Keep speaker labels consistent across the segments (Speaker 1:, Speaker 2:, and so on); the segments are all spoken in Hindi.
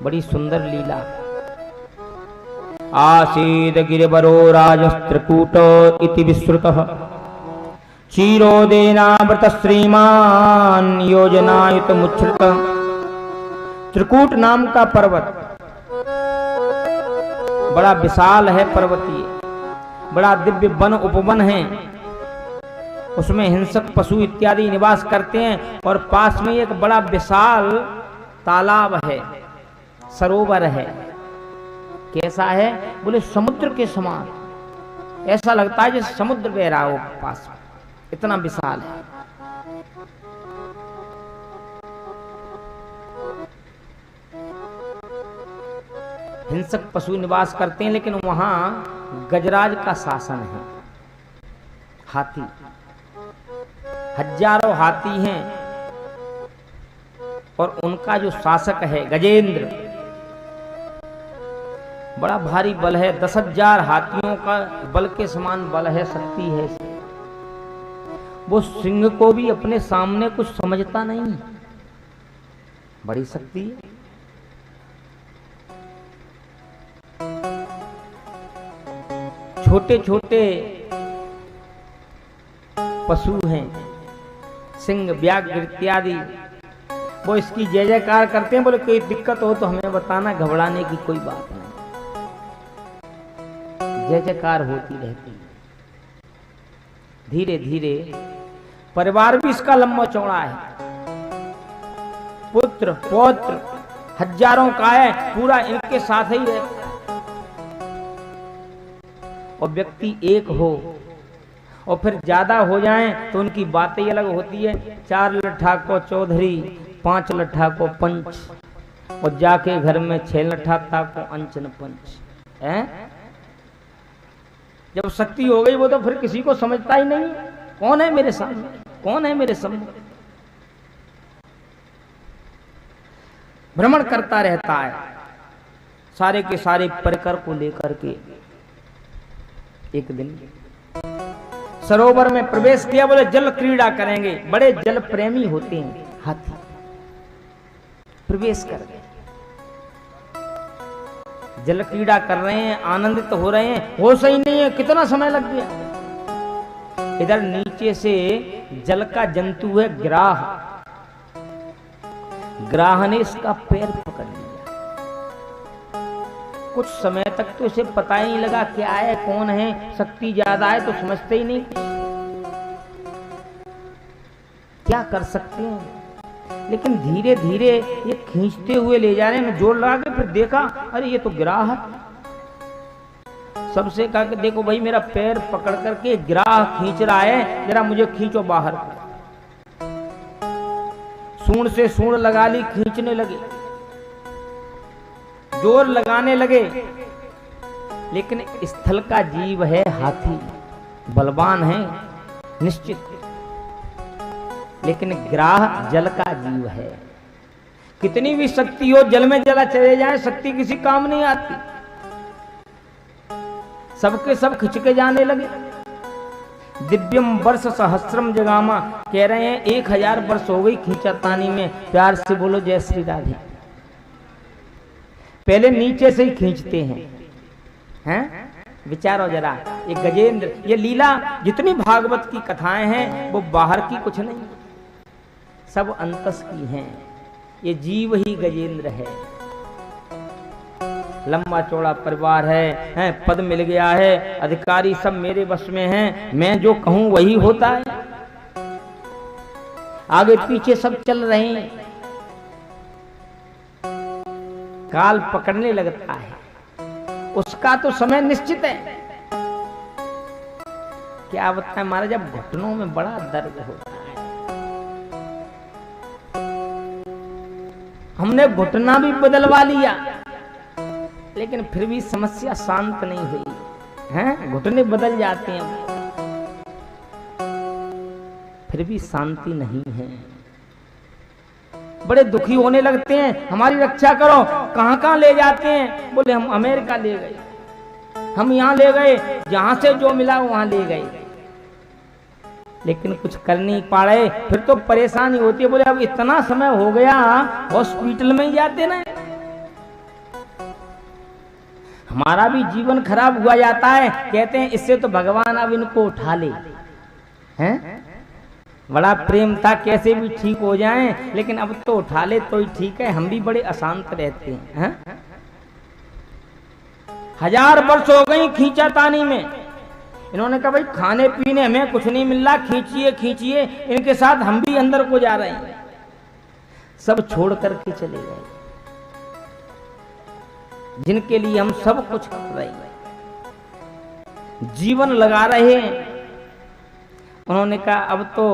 Speaker 1: बड़ी सुंदर लीला। आसीद गिरिवरो राजस्त्रकूट इति विश्रुतः क्षीरोदेनावृत श्रीमान योजनायुत मुच्छ्रित। त्रिकूट नाम का पर्वत बड़ा विशाल है, पर्वतीय, बड़ा दिव्य वन उपवन है। उसमें हिंसक पशु इत्यादि निवास करते हैं और पास में एक बड़ा विशाल तालाब है, सरोवर है। कैसा है? बोले समुद्र के समान, ऐसा लगता है जैसे समुद्र बह रहा हो पास में, इतना विशाल है। हिंसक पशु निवास करते हैं, लेकिन वहां गजराज का शासन है। हाथी, हजारों हाथी हैं और उनका जो शासक है गजेंद्र, बड़ा भारी बल है। 10,000 हाथियों का बल के समान बल है, शक्ति है। वो सिंह को भी अपने सामने कुछ समझता नहीं, बड़ी शक्ति है। छोटे छोटे पशु हैं, सिंह, व्याघ्र इत्यादि, वो इसकी जय जयकार करते हैं। बोले कोई दिक्कत हो तो हमें बताना, घबराने की कोई बात नहीं। जय जयकार होती रहती है। धीरे धीरे परिवार भी इसका लंबा चौड़ा है, पुत्र पौत्र हजारों का है, पूरा इनके साथ ही रहता है। और व्यक्ति एक हो और फिर ज्यादा हो जाएं तो उनकी बातें अलग होती है। 4 लट्ठा को चौधरी, 5 लट्ठा को पंच, और जाके घर में 6 लट्ठा को अंचन पंच है। जब शक्ति हो गई वो तो फिर किसी को समझता ही नहीं, कौन है मेरे सामने, कौन है मेरे सामने। भ्रमण करता रहता है सारे के सारे परिकर को लेकर के। एक दिन सरोवर में प्रवेश किया, बोले जल क्रीड़ा करेंगे। बड़े जल प्रेमी होते हैं हाथी। प्रवेश कर गए, जल क्रीड़ा कर रहे हैं, आनंदित तो हो रहे हैं। होश ही नहीं है, कितना समय लग गया। इधर नीचे से जल का जंतु है ग्राह, ग्राह ने इसका पैर पकड़ लिया। कुछ समय तक तो इसे पता ही नहीं लगा क्या है, कौन है। शक्ति ज्यादा है तो समझते ही नहीं क्या कर सकते हैं। लेकिन धीरे धीरे ये खींचते हुए ले जा रहे हैं, जोर लगा के फिर देखा, अरे ये तो गिराह है। सबसे कहा कि देखो भाई, मेरा पैर पकड़ करके गिराह खींच रहा है, जरा मुझे खींचो बाहर। सूंड से सूंड लगा ली, खींचने लगे, जोर लगाने लगे। लेकिन स्थल का जीव है हाथी, बलवान है निश्चित, लेकिन ग्राह जल का जीव है। कितनी भी शक्ति हो, जल में जला चले जाए, शक्ति किसी काम नहीं आती। सबके सब खिंच के जाने लगे। दिव्यम वर्ष सहस्रम जगामा, कह रहे हैं 1000 वर्ष हो गई खींचातानी में। प्यार से बोलो जय श्री राधे। पहले नीचे से ही खींचते हैं। विचारो जरा, ये गजेंद्र, ये लीला जितनी भागवत की कथाएं हैं वो बाहर की कुछ नहीं, सब अंतस की हैं। ये जीव ही गजेंद्र है। लंबा चौड़ा परिवार है, पद मिल गया है, अधिकारी सब मेरे वश में हैं, मैं जो कहूं वही होता है। आगे पीछे सब चल रहे हैं। काल पकड़ने लगता है, उसका तो समय निश्चित है। क्या बताएं महाराज, जब घुटनों में बड़ा दर्द होता है। हमने घुटना भी बदलवा लिया, लेकिन फिर भी समस्या शांत नहीं हुई है। घुटने बदल जाते हैं, फिर भी शांति नहीं है। बड़े दुखी होने लगते हैं, हमारी रक्षा करो। कहां कहां ले जाते हैं? बोले हम अमेरिका ले गए, हम यहां ले गए, जहां से जो मिला वहां ले गए। लेकिन कुछ कर नहीं पा रहे, फिर तो परेशानी होती है। बोले अब इतना समय हो गया, हॉस्पिटल में ही जाते ना, हमारा भी जीवन खराब हुआ जाता है, कहते हैं इससे तो भगवान अब इनको उठा ले, हैं? बड़ा प्रेम था, कैसे भी ठीक हो जाएं, लेकिन अब तो उठा ले तो ही ठीक है, हम भी बड़े अशांत रहते हैं। 1000 वर्ष हो गई खींचातानी में। इन्होंने कहा भाई खाने पीने हमें कुछ नहीं मिल रहा, खींचिए खींचिए, इनके साथ हम भी अंदर को जा रहे हैं। सब छोड़ करके चले गए, जिनके लिए हम सब कुछ कर रहे हैं, जीवन लगा रहे हैं। उन्होंने कहा अब तो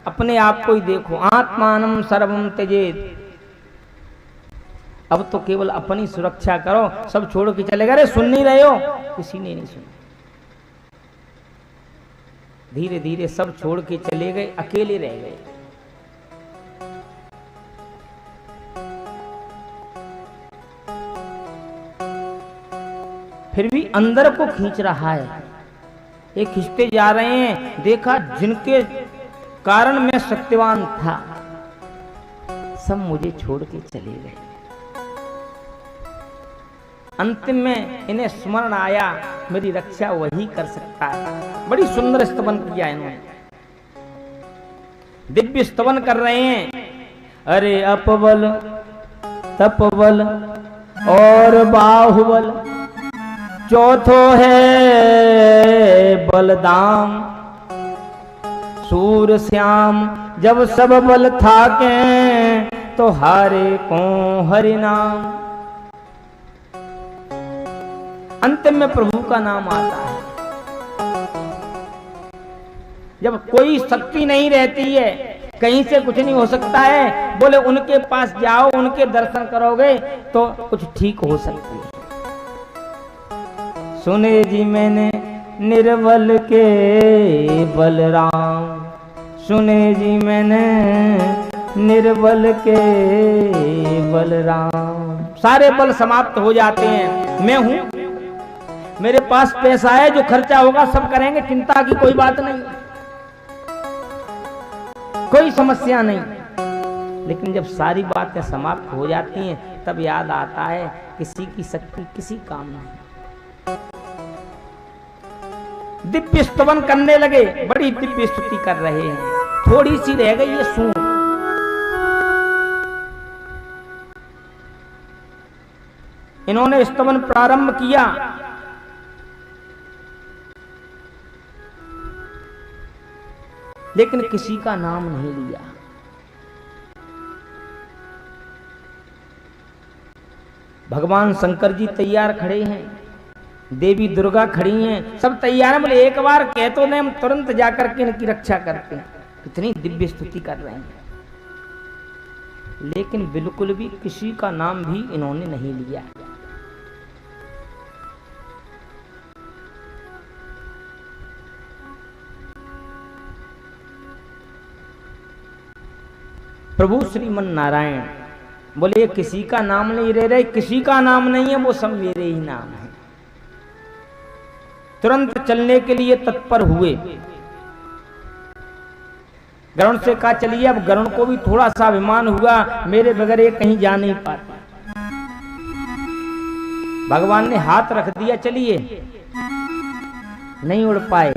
Speaker 1: अपने आप को ही देखो, आत्मानम सर्वम त्यजेत, अब तो केवल अपनी सुरक्षा करो। सब छोड़ के चले गए। अरे सुन नहीं रहे हो? किसी ने नहीं सुना। धीरे धीरे सब छोड़ के चले गए, अकेले रह गए। फिर भी अंदर को खींच रहा है, ये खींचते जा रहे हैं। देखा जिनके कारण मैं सत्यवान था, सब मुझे छोड़ के चले गए। अंतिम में इन्हें स्मरण आया, मेरी रक्षा वही कर सकता है। बड़ी सुंदर स्तवन किया इन्होंने, दिव्य स्तवन कर रहे हैं। अरे अपबल तपबल और बाहुबल, चौथो है बलदाम, सूर श्याम जब सब बल थाके, तो हारे को हरि नाम। अंतिम में प्रभु का नाम आता है। जब कोई शक्ति नहीं रहती है, कहीं से कुछ नहीं हो सकता है, बोले उनके पास जाओ, उनके दर्शन करोगे तो कुछ ठीक हो सकती है। सुने जी मैंने निर्बल के बलराम, सुने जी मैंने निर्बल के बलराम। सारे बल समाप्त हो जाते हैं। मैं हूं, मेरे पास पैसा है, जो खर्चा होगा सब करेंगे, चिंता की कोई बात नहीं, कोई समस्या नहीं। लेकिन जब सारी बातें समाप्त हो जाती हैं, तब याद आता है किसी की शक्ति किसी काम नहीं। दिव्य स्तवन करने लगे, बड़ी दिव्य स्तुति कर रहे हैं। थोड़ी सी रह गई ये सूंड। इन्होंने स्तवन प्रारंभ किया। लेकिन किसी का नाम नहीं लिया। भगवान शंकर जी तैयार खड़े हैं, देवी दुर्गा खड़ी हैं, सब तैयार हैं। बोले एक बार कह तो नहीं, हम तुरंत जाकर के इनकी रक्षा करते हैं। कितनी दिव्य स्तुति कर रहे हैं, लेकिन बिल्कुल भी किसी का नाम भी इन्होंने नहीं लिया। प्रभु श्रीमन नारायण बोले किसी का नाम नहीं ले रहे, किसी का नाम नहीं है, वो सब मेरे ही नाम है। तुरंत चलने के लिए तत्पर हुए। गरुड़ से कहा चलिए। अब गरुड़ को भी थोड़ा सा अभिमान हुआ, मेरे बगैर ये कहीं जा नहीं पाते। भगवान ने हाथ रख दिया, चलिए। नहीं उड़ पाए।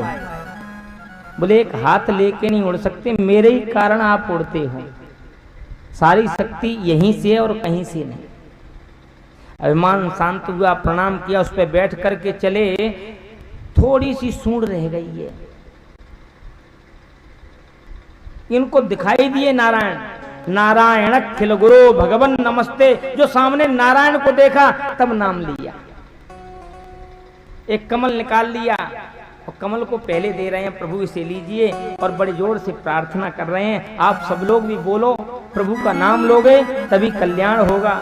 Speaker 1: बोले एक हाथ लेके नहीं उड़ सकते, मेरे ही कारण आप उड़ते हो। सारी शक्ति यहीं से है और कहीं से नहीं। अभिमान शांत हुआ, प्रणाम किया, उस पर बैठ करके चले। थोड़ी सी सूंड रह गई है। इनको दिखाई दिए नारायण। नारायण अखिल गुरु भगवन नमस्ते। जो सामने नारायण को देखा तब नाम लिया। एक कमल निकाल लिया और कमल को पहले दे रहे हैं, प्रभु इसे लीजिए, और बड़े जोर से प्रार्थना कर रहे हैं। आप सब लोग भी बोलो, प्रभु का नाम लोगे तभी कल्याण होगा।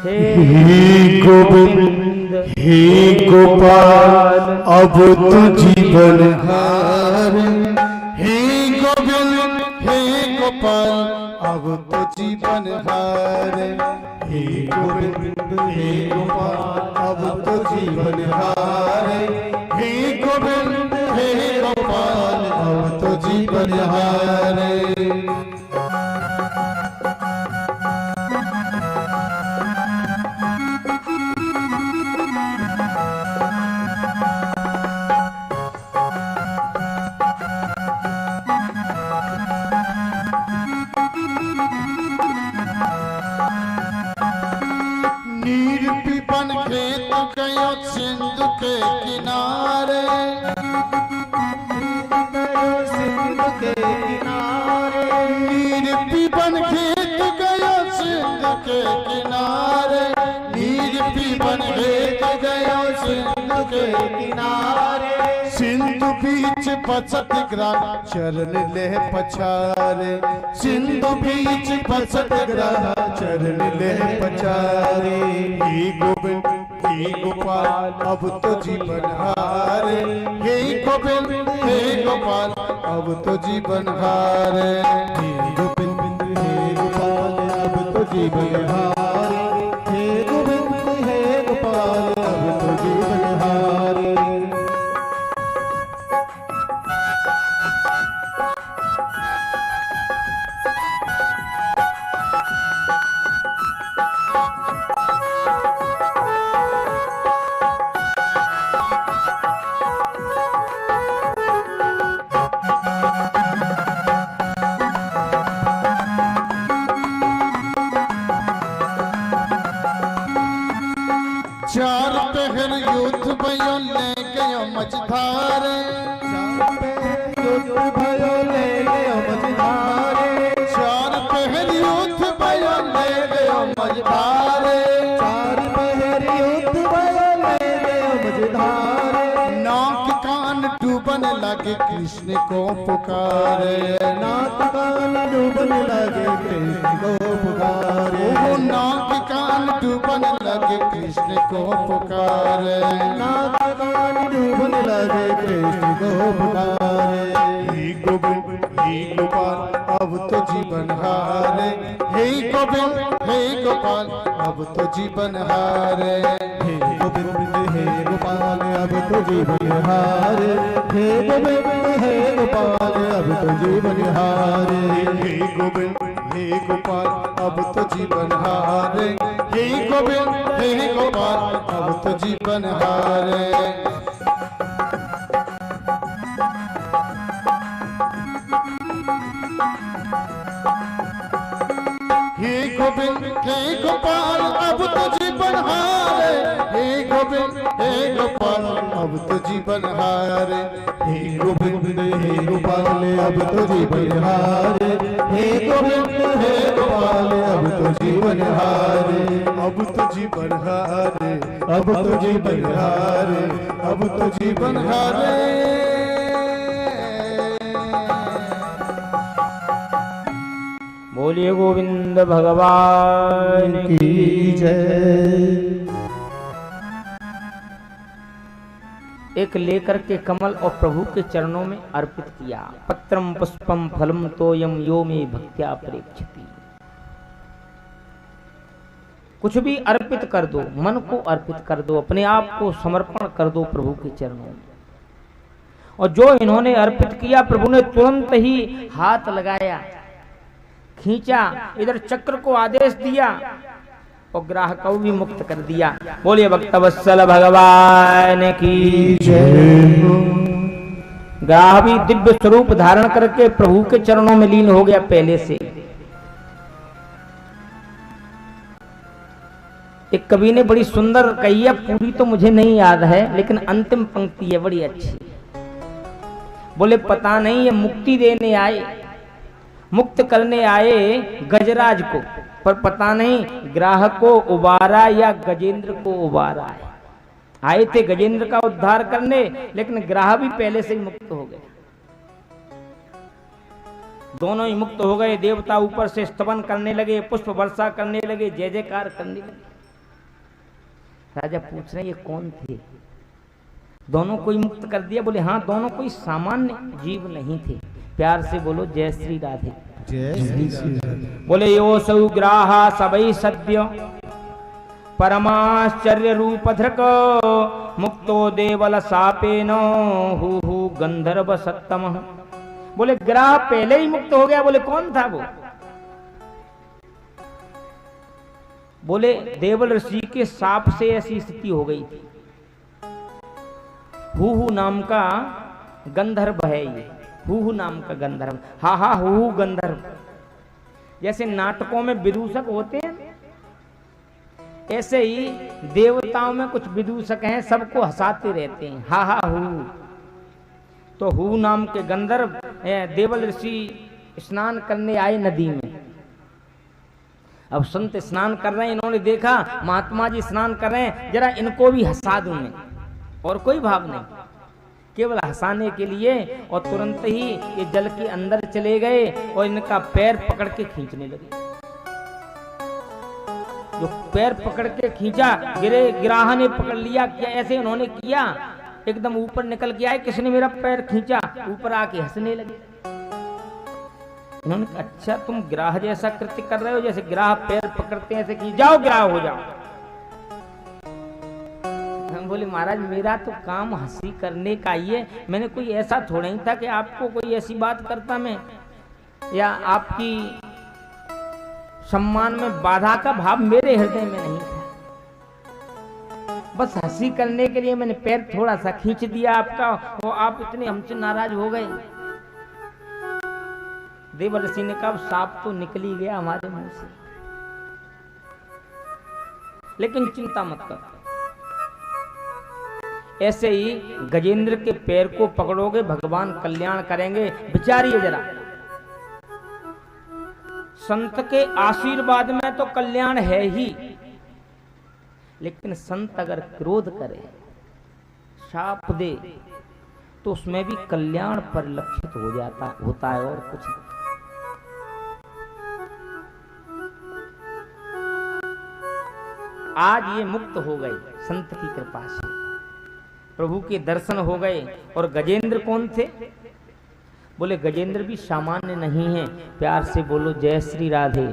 Speaker 1: हे गोविंद
Speaker 2: हे गोपाल अब तो जीवन हार। हे गोविंद हे गोपाल अब तो जीवन हार। हे गोविंद हे गोपाल अब तो जीवन हार। हे गोविंद हे गोपाल अब तो जीवन हार। गयो सिंधु के किनारे, सिंधु के किनारे, नीर पीपन खेत गयो सिंधु के किनारे, नीर पीपन खेत गयो सिंधु के किनारे, सिंधु बीच बसत ग्राम चरण ले पछारे, सिंधु बीच बसत ग्राम चरण ले पछारे, हे गोविंद हे गोपाल अब तो जीवन हारे, हे गोविंद हे गोपाल अब तो जीवन हारे, हे गोविंद हे गोपाल अब तो जीवन हारे, हे गोविंद हे गोपाल अब तो जीवन हारे। चार पहर युद्ध भयो ले गयो मझधारे, युद्ध भयो ले गयो मझधारे, चार पहर युद्ध भयो ले गयो मझधारे, चार पहर युद्ध भयो ले गयो मझधारे, नाक कान डूबन लगे कृष्ण को पुकारे, नाक कान डूबन लगे कृष्ण को पुकारे, नाक कान डूबन लगे कृष्ण को पुकारे, नाक कान डूबन लगे कृष्ण को पुकारे, हे गोविंद हे गोपाल अब तो जीवन हारे, हे गोविंद हे गोपाल अब तो जीवन हारे, हे गोविंद हे गोपाल अब तो जीवन हारे, हे गोविंद हे गोपाल अब तो जीवन हारे, हे गोविंद हे गोपाल अब तो जीवन हारे, हे गोविंद हे गोपाल अब तो जीवन हारे। हे गोविंद हे गोपाल अब तो जीवन हारे, हे गोविंद हे गोपाल अब तो जीवन हारे, हे गोविंद हे गोपाल अब तो जीवन हारे, हे गोविंद हे गोपाल अब तो जीवन हारे, अब तो जीवन हारे, अब तो जीवन हारे, अब तो जीवन हारे।
Speaker 1: बोलिए गोविंद भगवान की
Speaker 2: जय।
Speaker 1: एक लेकर के कमल और प्रभु के चरणों में अर्पित किया। पत्रम पुष्पम फलम तोयम यो मे भक्त्या प्रेक्षति। कुछ भी अर्पित कर दो, मन को अर्पित कर दो, अपने आप को समर्पण कर दो प्रभु के चरणों में। और जो इन्होंने अर्पित किया, प्रभु ने तुरंत ही हाथ लगाया, खींचा, इधर चक्र को आदेश दिया और ग्राहक को भी मुक्त कर दिया। बोलिए भक्तवत्सल भगवान की जय। ग्राह भी दिव्य स्वरूप धारण करके प्रभु के चरणों में लीन हो गया पहले से। एक कवि ने बड़ी सुंदर कही है, पूरी तो मुझे नहीं याद है, लेकिन अंतिम पंक्ति है बड़ी अच्छी। बोले पता नहीं ये मुक्ति देने आए, मुक्त करने आए गजराज को, पर पता नहीं ग्राहक को उबारा या गजेंद्र को उबारा है। आए थे गजेंद्र का उद्धार करने, लेकिन ग्राह भी पहले से ही मुक्त हो गए। दोनों ही मुक्त हो गए। देवता ऊपर से स्तवन करने लगे, पुष्प वर्षा करने लगे, जय जयकार करने लगे। राजा पूछ रहे ये कौन थे? दोनों को ही मुक्त कर दिया। बोले हाँ, दोनों कोई सामान्य जीव नहीं थे। प्यार से बोलो जय श्री राधे।
Speaker 2: जय श्री राधे।
Speaker 1: बोले यो सौ ग्राहा सबई सद्य परमाश्चर्य रूप धृक मुक्तो देवल सापेन हु गंधर्व सत्तम। बोले ग्राह पहले ही मुक्त हो गया। बोले कौन था वो? बोले देवल ऋषि के साप से ऐसी स्थिति हो गई थी। हु नाम का गंधर्व है ये, हु नाम का गंधर्व। हा हा हु गंधर्व। जैसे नाटकों में विदूषक होते हैं, ऐसे ही देवताओं में कुछ विदूषक हैं, सबको हंसाते रहते हैं, हा हा हू। तो हू नाम के गंधर्व देवल ऋषि स्नान करने आए नदी में। अब संत स्नान कर रहे हैं, इन्होंने देखा महात्मा जी स्नान कर रहे हैं, जरा इनको भी हंसा दूं मैं, और कोई भाव नहीं, केवल हंसाने के लिए। और तुरंत ही ये जल के अंदर चले गए और इनका पैर पकड़ के खींचने लगे। जो पैर पकड़ के खींचा, गिराह ने पकड़ लिया। क्या ऐसे उन्होंने किया, एकदम ऊपर निकल के आए, किसने मेरा पैर खींचा, ऊपर आके हंसने लगे। उन्होंने कहा अच्छा तुम गिराह जैसा कृत्य कर रहे हो, जैसे गिराह पैर पकड़ते हैं ऐसे की जाओ गिराह हो जाओ। हम बोले महाराज मेरा तो काम हंसी करने का ही है, मैंने कोई ऐसा थोड़ा ही था कि आपको कोई ऐसी बात करता मैं, या आपकी सम्मान में बाधा का भाव मेरे हृदय में नहीं था। बस हंसी करने के लिए मैंने पैर थोड़ा सा खींच दिया आपका, वो आप इतने हमसे नाराज हो गए। देव ऋषि ने कहा सांप तो निकल ही गया हमारे मुंह से, लेकिन चिंता मत कर, ऐसे ही गजेंद्र के पैर को पकड़ोगे भगवान कल्याण करेंगे। विचारिए जरा, संत के आशीर्वाद में तो कल्याण है ही, लेकिन संत अगर क्रोध करे, शाप दे, तो उसमें भी कल्याण परिलक्षित हो जाता होता है, और कुछ नहीं। आज ये मुक्त हो गए संत की कृपा से, प्रभु के दर्शन हो गए। और गजेंद्र कौन थे? बोले गजेंद्र भी सामान्य नहीं है, प्यार से बोलो जय श्री राधे।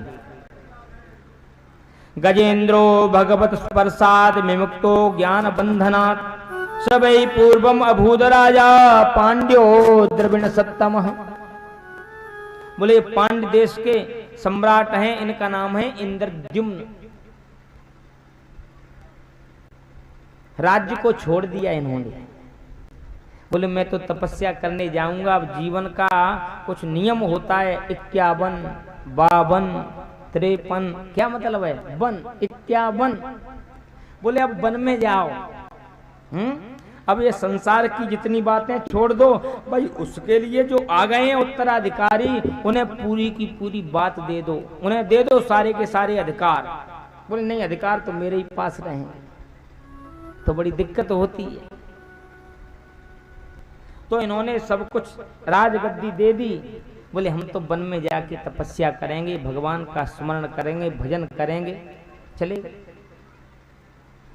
Speaker 1: गजेंद्रो भगवत स्पर्शाद विमुक्तो ज्ञान बंधनात्, सबई पूर्वम अभूत राजा पांड्यो द्रविण सत्तम। बोले पांड्य देश के सम्राट हैं, इनका नाम है इंद्रद्युम्न। राज्य को छोड़ दिया इन्होंने, बोले मैं तो तपस्या करने जाऊंगा। अब जीवन का कुछ नियम होता है, 51, 52, 53, क्या मतलब है वन, 51। बोले अब वन में जाओ। अब ये संसार की जितनी बातें छोड़ दो भाई, उसके लिए जो आ गए हैं उत्तराधिकारी, उन्हें पूरी की पूरी बात दे दो, उन्हें दे दो सारे के सारे अधिकार। बोले नहीं, अधिकार तो मेरे ही पास रहे, तो बड़ी दिक्कत होती है। तो इन्होंने सब कुछ राजगद्दी दे दी। बोले हम तो वन में जाके तपस्या करेंगे, भगवान का स्मरण करेंगे, भजन करेंगे। चले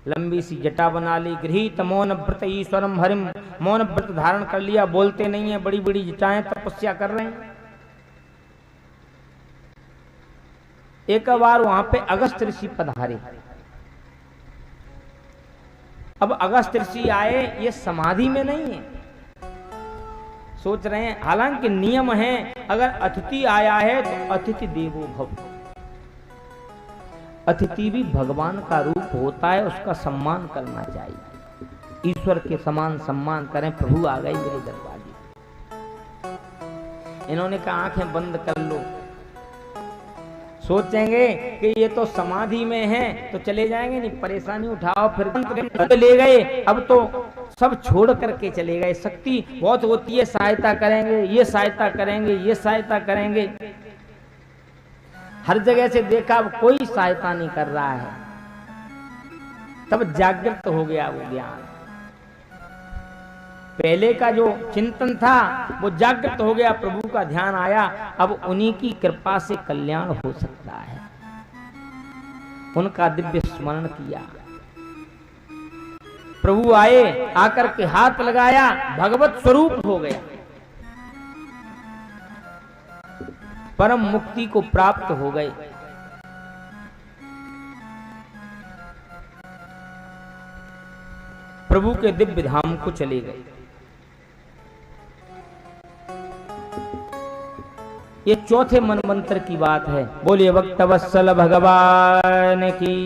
Speaker 1: लंबी सी जटा बना ली, गृहीत मौन व्रत ईश्वरम हरिम, मौन व्रत धारण कर लिया, बोलते नहीं है, बड़ी बड़ी जटाएं, तपस्या कर रहे हैं। एक बार वहां पे अगस्त ऋषि पधारे। अब अगस्त ऋषि आए, ये समाधि में नहीं है, सोच रहे हैं, हालांकि नियम है अगर अतिथि आया है तो अतिथि देवो भव, अतिथि भी भगवान का रूप होता है, उसका सम्मान करना चाहिए। ईश्वर के समान सम्मान करें। प्रभु आ गए मेरे दरबार। इन्होंने कहा आंखें बंद कर लो, सोचेंगे कि ये तो समाधि में है तो चले जाएंगे, नहीं परेशानी उठाओ, फिर ले गए। अब तो सब छोड़ करके चले गए। शक्ति बहुत होती है, सहायता करेंगे, ये सहायता करेंगे, ये सहायता करेंगे। हर जगह से देखा, अब कोई सहायता नहीं कर रहा है। तब जागृत हो गया वो ज्ञान। पहले का जो चिंतन था वो जागृत हो गया, प्रभु का ध्यान आया। अब उन्हीं की कृपा से कल्याण हो सकता है। उनका दिव्य स्मरण किया, प्रभु आए, आकर के हाथ लगाया, भगवत स्वरूप हो गया, परम मुक्ति को प्राप्त हो गए। प्रभु के दिव्य धाम को चले गए। ये चौथे मनमंत्र की बात है। बोलिए भक्त वत्सल भगवान की।